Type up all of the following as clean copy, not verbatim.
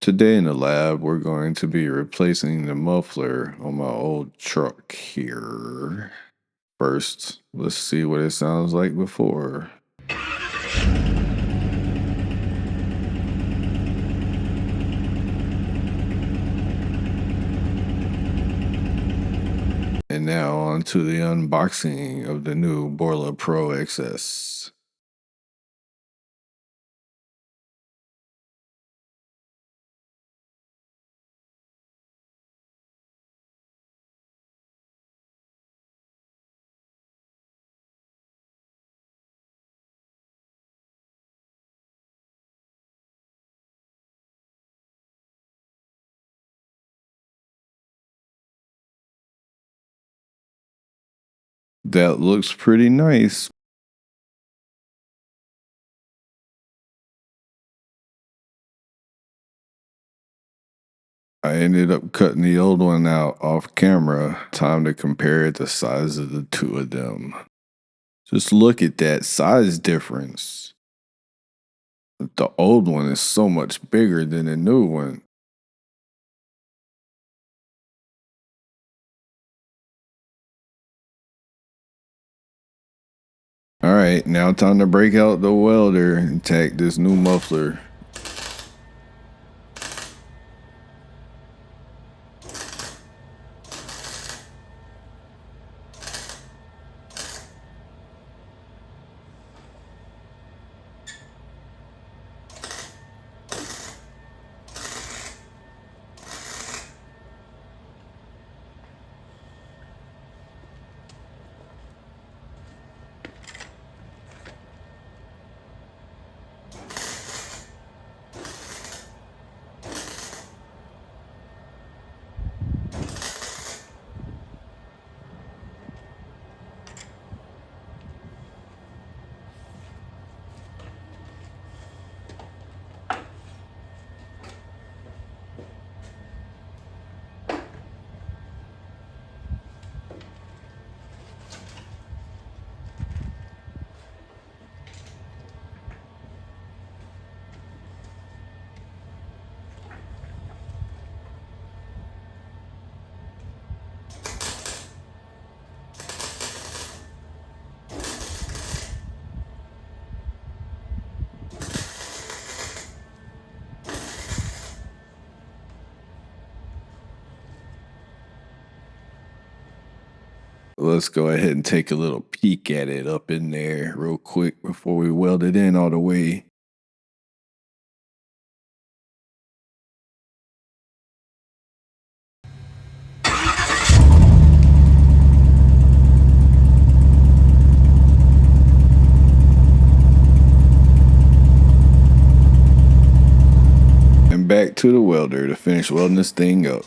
Today in the lab, we're going to be replacing the muffler on my old truck here. First, let's see what it sounds like before. And now on to the unboxing of the new Borla Pro XS. That looks pretty nice. I ended up cutting the old one out off camera. Time to compare the size of the two of them. Just look at that size difference. The old one is so much bigger than the new one. All right, now time to break out the welder and tack this new muffler. Let's go ahead and take a little peek at it up in there real quick before we weld it in all the way. And back to the welder to finish welding this thing up.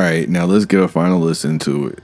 right, now let's get a final listen to it.